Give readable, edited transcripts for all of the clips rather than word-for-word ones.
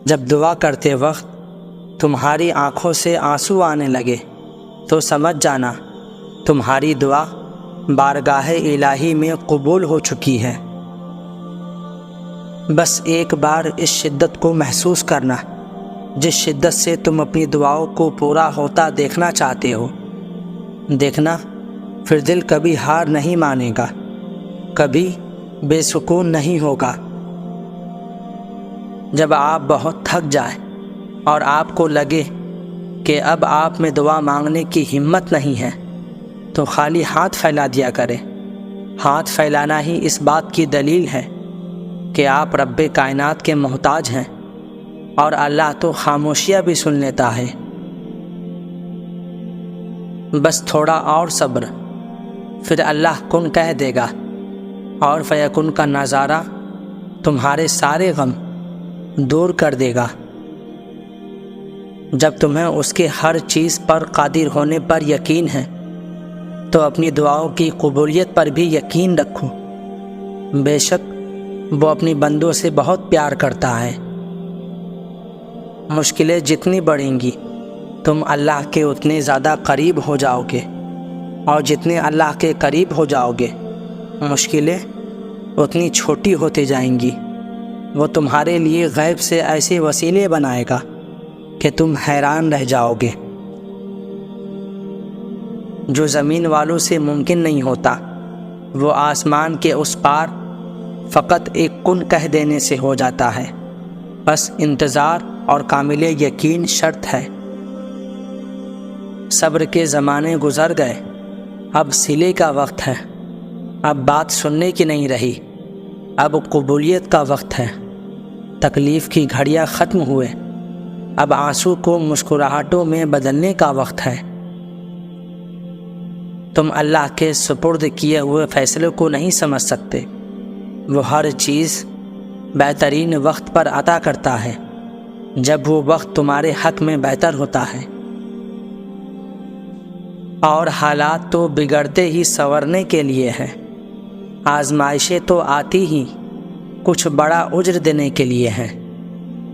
جب دعا کرتے وقت تمہاری آنکھوں سے آنسو آنے لگے تو سمجھ جانا تمہاری دعا بارگاہ الہی میں قبول ہو چکی ہے۔ بس ایک بار اس شدت کو محسوس کرنا جس شدت سے تم اپنی دعاؤں کو پورا ہوتا دیکھنا چاہتے ہو۔ دیکھنا پھر دل کبھی ہار نہیں مانے گا، کبھی بے سکون نہیں ہوگا۔ جب آپ بہت تھک جائیں اور آپ کو لگے کہ اب آپ میں دعا مانگنے کی ہمت نہیں ہے تو خالی ہاتھ پھیلا دیا کریں۔ ہاتھ پھیلانا ہی اس بات کی دلیل ہے کہ آپ رب کائنات کے محتاج ہیں، اور اللہ تو خاموشیاں بھی سن لیتا ہے۔ بس تھوڑا اور صبر، پھر اللہ کن کہہ دے گا اور فیکن کا نظارہ تمہارے سارے غم دور کر دے گا۔ جب تمہیں اس کے ہر چیز پر قادر ہونے پر یقین ہے تو اپنی دعاؤں کی قبولیت پر بھی یقین رکھو۔ بے شک وہ اپنی بندوں سے بہت پیار کرتا ہے۔ مشکلیں جتنی بڑھیں گی تم اللہ کے اتنے زیادہ قریب ہو جاؤ گے، اور جتنے اللہ کے قریب ہو جاؤ گے مشکلیں اتنی چھوٹی ہوتی جائیں گی۔ وہ تمہارے لیے غیب سے ایسے وسیلے بنائے گا کہ تم حیران رہ جاؤ گے۔ جو زمین والوں سے ممکن نہیں ہوتا وہ آسمان کے اس پار فقط ایک کن کہہ دینے سے ہو جاتا ہے۔ بس انتظار اور کامل یقین شرط ہے۔ صبر کے زمانے گزر گئے، اب صلے کا وقت ہے۔ اب بات سننے کی نہیں رہی، اب قبولیت کا وقت ہے۔ تکلیف کی گھڑیاں ختم ہوئے، اب آنسو کو مسکراہٹوں میں بدلنے کا وقت ہے۔ تم اللہ کے سپرد کیے ہوئے فیصلے کو نہیں سمجھ سکتے۔ وہ ہر چیز بہترین وقت پر عطا کرتا ہے، جب وہ وقت تمہارے حق میں بہتر ہوتا ہے۔ اور حالات تو بگڑتے ہی سنورنے کے لیے ہیں، آزمائشیں تو آتی ہی کچھ بڑا اجر دینے کے لیے ہیں۔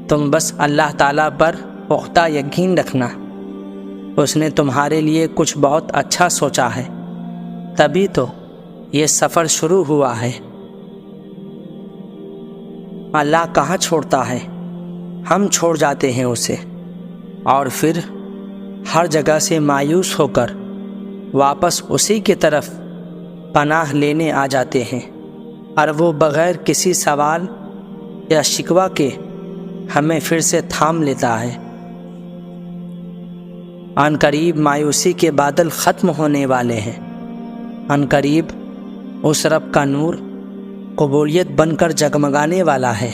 تم بس اللہ تعالیٰ پر پختہ یقین رکھنا، اس نے تمہارے لیے کچھ بہت اچھا سوچا ہے، تبھی تو یہ سفر شروع ہوا ہے۔ اللہ کہاں چھوڑتا ہے، ہم چھوڑ جاتے ہیں اسے، اور پھر ہر جگہ سے مایوس ہو کر واپس اسی کی طرف پناہ لینے آ جاتے ہیں، اور وہ بغیر کسی سوال یا شکوہ کے ہمیں پھر سے تھام لیتا ہے۔ عن قریب مایوسی کے بادل ختم ہونے والے ہیں، عن قریب اس رب کا نور قبولیت بن کر جگمگانے والا ہے۔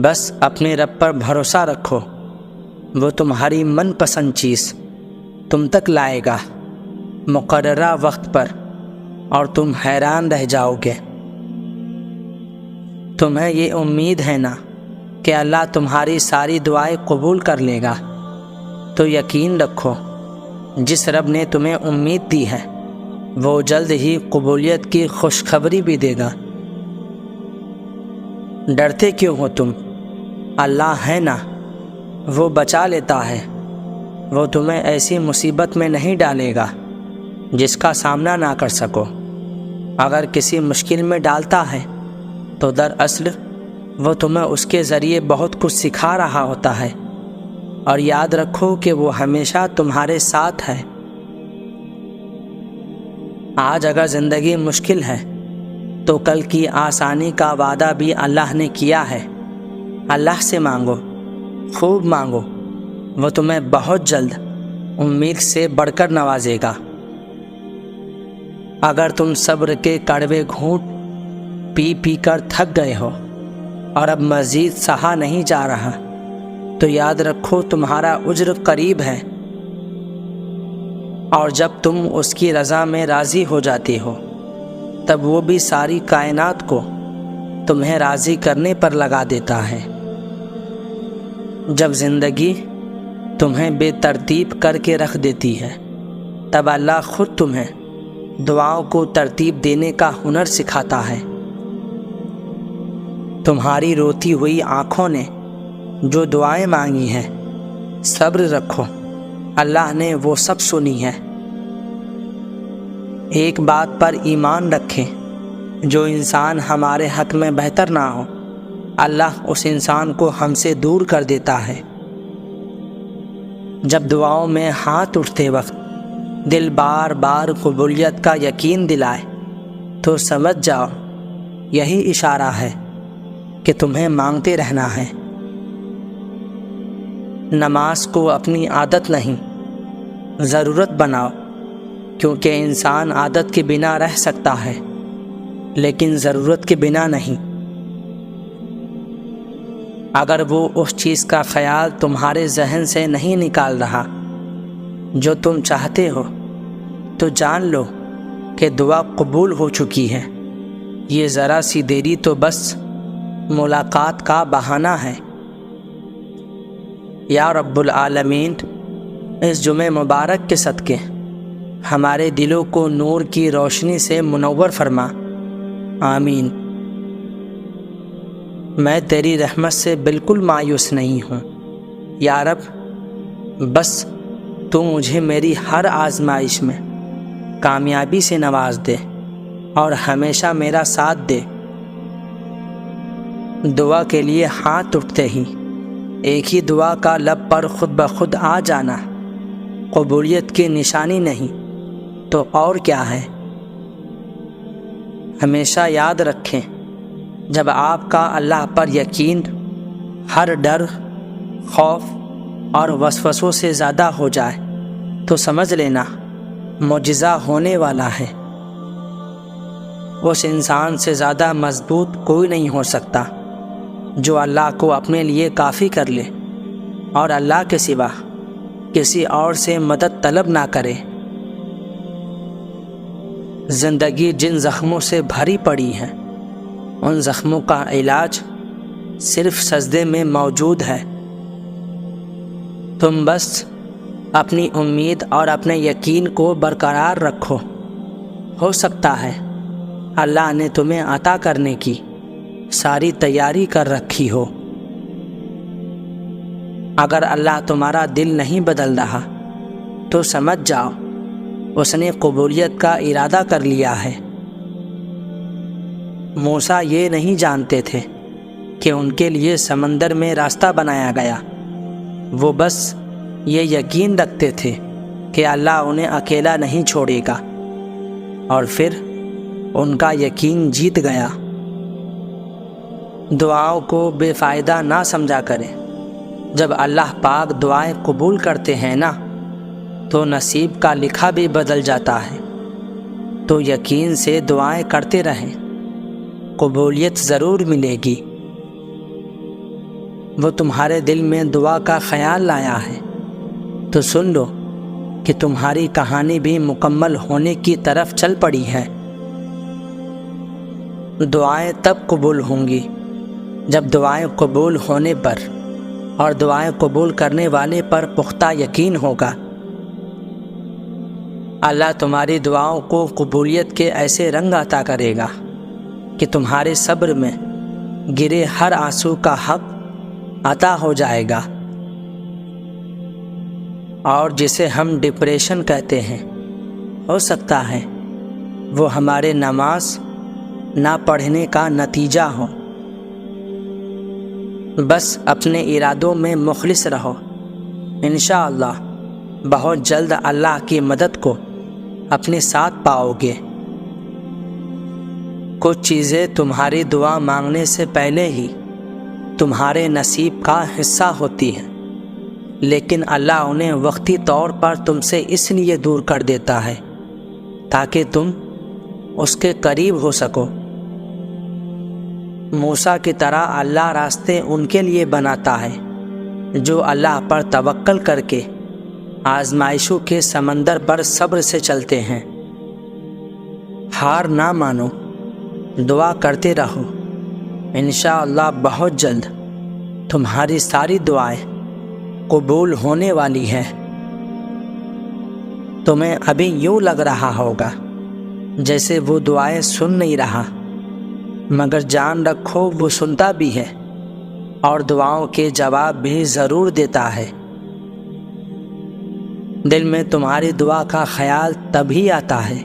بس اپنے رب پر بھروسہ رکھو، وہ تمہاری من پسند چیز تم تک لائے گا مقررہ وقت پر، اور تم حیران رہ جاؤ گے۔ تمہیں یہ امید ہے نا کہ اللہ تمہاری ساری دعائیں قبول کر لے گا، تو یقین رکھو جس رب نے تمہیں امید دی ہے وہ جلد ہی قبولیت کی خوشخبری بھی دے گا۔ ڈرتے کیوں ہو تم؟ اللہ ہے نا، وہ بچا لیتا ہے۔ وہ تمہیں ایسی مصیبت میں نہیں ڈالے گا جس کا سامنا نہ کر سکو۔ اگر کسی مشکل میں ڈالتا ہے تو دراصل وہ تمہیں اس کے ذریعے بہت کچھ سکھا رہا ہوتا ہے، اور یاد رکھو کہ وہ ہمیشہ تمہارے ساتھ ہے۔ آج اگر زندگی مشکل ہے تو کل کی آسانی کا وعدہ بھی اللہ نے کیا ہے۔ اللہ سے مانگو، خوب مانگو، وہ تمہیں بہت جلد امید سے بڑھ کر نوازے گا۔ اگر تم صبر کے کڑوے گھونٹ پی پی کر تھک گئے ہو اور اب مزید سہا نہیں جا رہا تو یاد رکھو تمہارا اجر قریب ہے، اور جب تم اس کی رضا میں راضی ہو جاتے ہو تب وہ بھی ساری کائنات کو تمہیں راضی کرنے پر لگا دیتا ہے۔ جب زندگی تمہیں بے ترتیب کر کے رکھ دیتی ہے تب اللہ خود تمہیں دعاؤں کو ترتیب دینے کا ہنر سکھاتا ہے۔ تمہاری روتی ہوئی آنکھوں نے جو دعائیں مانگی ہیں، صبر رکھو، اللہ نے وہ سب سنی ہے۔ ایک بات پر ایمان رکھیں، جو انسان ہمارے حق میں بہتر نہ ہو، اللہ اس انسان کو ہم سے دور کر دیتا ہے۔ جب دعاؤں میں ہاتھ اٹھتے وقت دل بار بار قبولیت کا یقین دلائے تو سمجھ جاؤ یہی اشارہ ہے کہ تمہیں مانگتے رہنا ہے۔ نماز کو اپنی عادت نہیں، ضرورت بناؤ، کیونکہ انسان عادت کے بنا رہ سکتا ہے لیکن ضرورت کے بنا نہیں۔ اگر وہ اس چیز کا خیال تمہارے ذہن سے نہیں نکال رہا جو تم چاہتے ہو تو جان لو کہ دعا قبول ہو چکی ہے۔ یہ ذرا سی دیری تو بس ملاقات کا بہانہ ہے۔ یا رب العالمین، اس جمعہ مبارک کے صدقے ہمارے دلوں کو نور کی روشنی سے منور فرما، آمین۔ میں تیری رحمت سے بالکل مایوس نہیں ہوں یا رب، بس تو مجھے میری ہر آزمائش میں کامیابی سے نواز دے اور ہمیشہ میرا ساتھ دے۔ دعا کے لیے ہاتھ اٹھتے ہی ایک ہی دعا کا لب پر خود بخود آ جانا قبولیت کی نشانی نہیں تو اور کیا ہے۔ ہمیشہ یاد رکھیں، جب آپ کا اللہ پر یقین ہر ڈر، خوف اور وسوسوں سے زیادہ ہو جائے تو سمجھ لینا معجزہ ہونے والا ہے۔ اس انسان سے زیادہ مضبوط کوئی نہیں ہو سکتا جو اللہ کو اپنے لیے کافی کر لے اور اللہ کے سوا کسی اور سے مدد طلب نہ کرے۔ زندگی جن زخموں سے بھری پڑی ہے، ان زخموں کا علاج صرف سجدے میں موجود ہے۔ تم بس اپنی امید اور اپنے یقین کو برقرار رکھو، ہو سکتا ہے اللہ نے تمہیں عطا کرنے کی ساری تیاری کر رکھی ہو۔ اگر اللہ تمہارا دل نہیں بدل رہا تو سمجھ جاؤ اس نے قبولیت کا ارادہ کر لیا ہے۔ موسیٰ یہ نہیں جانتے تھے کہ ان کے لیے سمندر میں راستہ بنایا گیا، وہ بس یہ یقین رکھتے تھے کہ اللہ انہیں اکیلا نہیں چھوڑے گا، اور پھر ان کا یقین جیت گیا۔ دعاؤں کو بے فائدہ نہ سمجھا کریں۔ جب اللہ پاک دعائیں قبول کرتے ہیں نا تو نصیب کا لکھا بھی بدل جاتا ہے۔ تو یقین سے دعائیں کرتے رہیں، قبولیت ضرور ملے گی۔ وہ تمہارے دل میں دعا کا خیال لایا ہے تو سن لو کہ تمہاری کہانی بھی مکمل ہونے کی طرف چل پڑی ہے۔ دعائیں تب قبول ہوں گی جب دعائیں قبول ہونے پر اور دعائیں قبول کرنے والے پر پختہ یقین ہوگا۔ اللہ تمہاری دعاؤں کو قبولیت کے ایسے رنگ عطا کرے گا کہ تمہارے صبر میں گرے ہر آنسو کا حق عطا ہو جائے گا۔ اور جسے ہم ڈپریشن کہتے ہیں، ہو سکتا ہے وہ ہمارے نماز نہ پڑھنے کا نتیجہ ہو۔ بس اپنے ارادوں میں مخلص رہو، انشاءاللہ بہت جلد اللہ کی مدد کو اپنے ساتھ پاؤ گے۔ کچھ چیزیں تمہاری دعا مانگنے سے پہلے ہی تمہارے نصیب کا حصہ ہوتی ہیں، لیکن اللہ انہیں وقتی طور پر تم سے اس لیے دور کر دیتا ہے تاکہ تم اس کے قریب ہو سکو۔ موسیٰ کی طرح اللہ راستے ان کے لیے بناتا ہے جو اللہ پر توکل کر کے آزمائشوں کے سمندر پر صبر سے چلتے ہیں۔ ہار نہ مانو، دعا کرتے رہو، انشاءاللہ بہت جلد تمہاری ساری دعائیں قبول ہونے والی ہیں۔ تمہیں ابھی یوں لگ رہا ہوگا جیسے وہ دعائیں سن نہیں رہا، مگر جان رکھو وہ سنتا بھی ہے اور دعاؤں کے جواب بھی ضرور دیتا ہے۔ دل میں تمہاری دعا کا خیال تبھی آتا ہے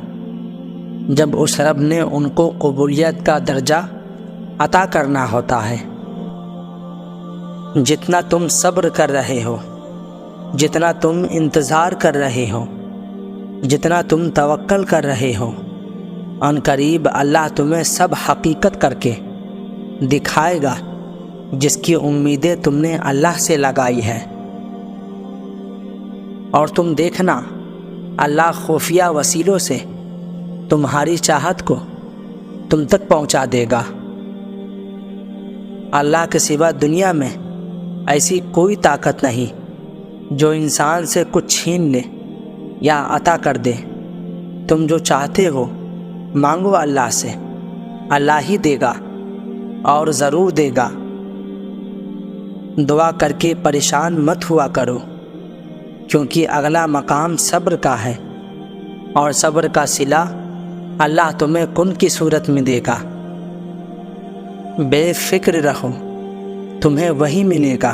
جب اس رب نے ان کو قبولیت کا درجہ عطا کرنا ہوتا ہے۔ جتنا تم صبر کر رہے ہو، جتنا تم انتظار کر رہے ہو، جتنا تم توکل کر رہے ہو، ان قریب اللہ تمہیں سب حقیقت کر کے دکھائے گا جس کی امیدیں تم نے اللہ سے لگائی ہے۔ اور تم دیکھنا اللہ خفیہ وسیلوں سے تمہاری چاہت کو تم تک پہنچا دے گا۔ اللہ کے سوا دنیا میں ایسی کوئی طاقت نہیں جو انسان سے کچھ چھین لے یا عطا کر دے۔ تم جو چاہتے ہو مانگو اللہ سے، اللہ ہی دے گا اور ضرور دے گا۔ دعا کر کے پریشان مت ہوا کرو، کیونکہ اگلا مقام صبر کا ہے، اور صبر کا صلہ اللہ تمہیں کن کی صورت میں دے گا۔ بے فکر رہو، تمہیں وہی ملے گا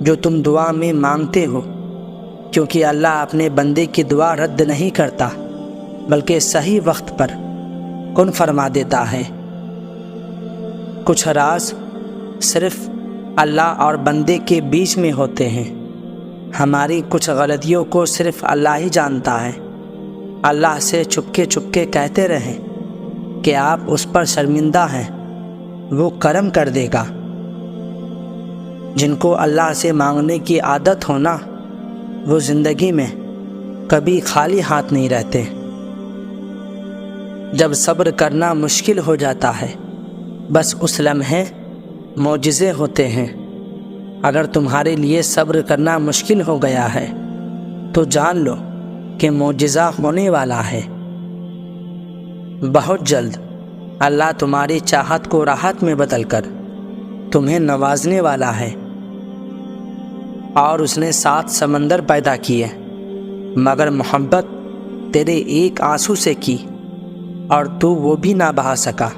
جو تم دعا میں مانگتے ہو، کیونکہ اللہ اپنے بندے کی دعا رد نہیں کرتا بلکہ صحیح وقت پر کن فرما دیتا ہے۔ کچھ راز صرف اللہ اور بندے کے بیچ میں ہوتے ہیں۔ ہماری کچھ غلطیوں کو صرف اللہ ہی جانتا ہے۔ اللہ سے چپکے چپکے کہتے رہیں کہ آپ اس پر شرمندہ ہیں، وہ کرم کر دے گا۔ جن کو اللہ سے مانگنے کی عادت ہو نا، وہ زندگی میں کبھی خالی ہاتھ نہیں رہتے۔ جب صبر کرنا مشکل ہو جاتا ہے، بس اس لمحے معجزے ہوتے ہیں۔ اگر تمہارے لیے صبر کرنا مشکل ہو گیا ہے تو جان لو کہ معجزہ ہونے والا ہے۔ بہت جلد اللہ تمہاری چاہت کو راحت میں بدل کر تمہیں نوازنے والا ہے۔ اور اس نے 7 سمندر پیدا کیے مگر محبت تیرے ایک آنسو سے کی، اور تو وہ بھی نہ بہا سکا۔